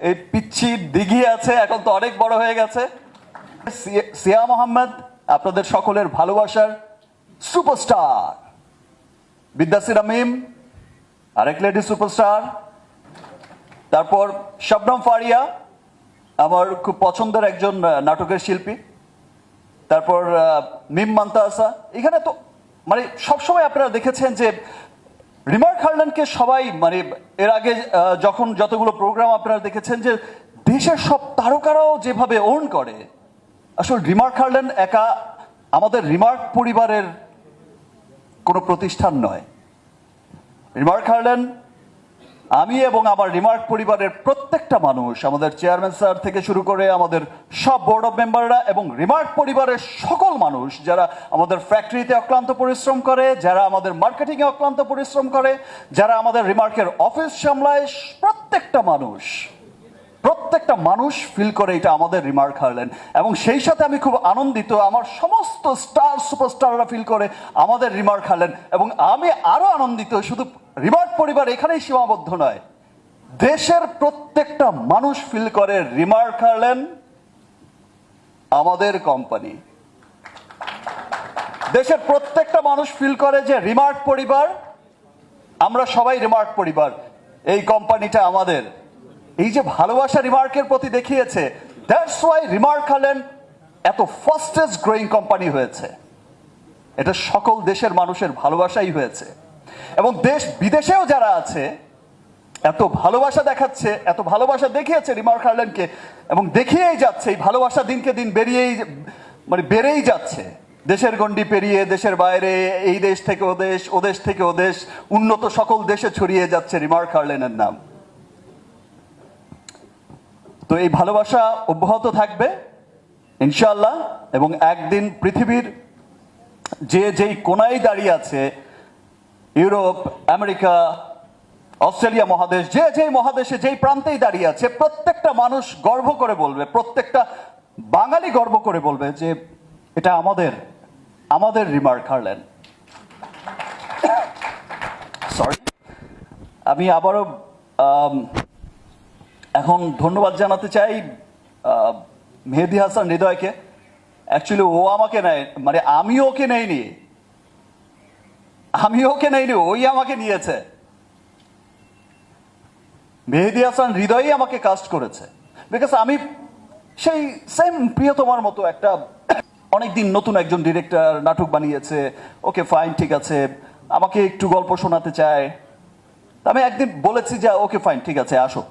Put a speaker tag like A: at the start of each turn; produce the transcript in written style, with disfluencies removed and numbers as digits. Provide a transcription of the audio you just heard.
A: এই পিচ্ছি দিঘি আছে, এখন তো অনেক বড় হয়ে গেছে। সিয়াম আহমেদ, আপনাদের সকলের ভালোবাসার সুপারস্টার। বিদ্যাসির আমিম, আরেক লেডি সুপারস্টার। তারপর শবনম ফারিয়া, আমার খুব পছন্দের একজন নাটকের শিল্পী। তারপর মিম মান্তাসা। এখানে তো মানে সবসময় আপনারা দেখেছেন যে রিমার্ক হারল্যান্ডকে সবাই মানে এর আগে যখন যতগুলো প্রোগ্রাম আপনারা দেখেছেন যে দেশের সব তারকারাও যেভাবে ওন করে, আসলে রিমার্ক হারল্যান্ড একা আমাদের রিমার্ক পরিবারের কোনো প্রতিষ্ঠান নয়। রিমার্ক হারল্যান্ড আমি এবং আমার রিমার্ক পরিবারের প্রত্যেকটা মানুষ, আমাদের চেয়ারম্যান স্যার থেকে শুরু করে আমাদের সব বোর্ড অফ মেম্বাররা এবং রিমার্ক পরিবারের সকল মানুষ যারা আমাদের ফ্যাক্টরিতে অক্লান্ত পরিশ্রম করে, যারা আমাদের মার্কেটিংয়ে অক্লান্ত পরিশ্রম করে, যারা আমাদের রিমার্কের অফিস সামলায়, প্রত্যেকটা মানুষ ফিল করে এটা আমাদের রিমার্ক হারল্যান্ড। এবং সেই সাথে আমি খুব আনন্দিত আমার সমস্ত স্টার সুপারস্টাররা ফিল করে আমাদের রিমার্ক হারল্যান্ড। এবং আমি আরো আনন্দিত শুধু রিমার্ক পরিবার এখানেই সীমাবদ্ধ নয়, দেশের প্রত্যেকটা মানুষ ফিল করে রিমার্ক হারল্যান্ড আমাদের কোম্পানি। দেশের প্রত্যেকটা মানুষ ফিল করে যে রিমার্ক পরিবার, আমরা সবাই রিমার্ক পরিবার, এই কোম্পানিটা আমাদের। এই যে ভালোবাসা রিমার্কের প্রতি দেখিয়েছে, দ্যাটস ওয়াই রিমার্ক হারল্যান্ড এত ফাস্টেস্ট গ্রোয়িং কোম্পানি হয়েছে। এটা সকল দেশের মানুষের ভালোবাসাই হয়েছে। এবং দেশ বিদেশেও যারা আছে এত ভালোবাসা দেখাচ্ছে, এত ভালোবাসা দেখিয়েছে রিমার্ক হারল্যান্ডকে, এবং দেখিয়েই যাচ্ছে। এই ভালোবাসা দিনকে দিন বেড়েই যাচ্ছে। দেশের গণ্ডি পেরিয়ে দেশের বাইরে, এই দেশ থেকে ও দেশ, ও দেশ থেকে ও দেশ, উন্নত সকল দেশে ছড়িয়ে যাচ্ছে রিমার্ক হারল্যান্ডের নাম। তো এই ভালোবাসা অব্যাহত থাকবে ইনশাআল্লাহ। এবং একদিন পৃথিবীর যেই কোনায় দাঁড়িয়ে আছে, ইউরোপ, আমেরিকা, অস্ট্রেলিয়া মহাদেশ, যেই মহাদেশে যেই প্রান্তেই দাঁড়িয়ে আছে, প্রত্যেকটা মানুষ গর্ব করে বলবে, প্রত্যেকটা বাঙালি গর্ব করে বলবে যে এটা আমাদের রিমার্ক হারল্যান্ড। সরি, আমি আবারও এখন ধন্যবাদ জানাতে চাই মেহেদী হাসান হৃদয়কে। অ্যাকচুয়ালি ও আমাকে নেয়, মানে আমি ওকে নেইনি, ওই আমাকে নিয়েছে। মেহেদী হাসান হৃদয়ই আমাকে কাস্ট করেছে, বিকজ আমি সেই সেম প্রিয়তমার মতো একটা অনেকদিন নতুন একজন ডিরেক্টর নাটক বানিয়েছে, ওকে ফাইন, ঠিক আছে, আমাকে একটু গল্প শোনাতে চায়। আমি একদিন বলেছি যে ওকে ফাইন, ঠিক আছে, আসো।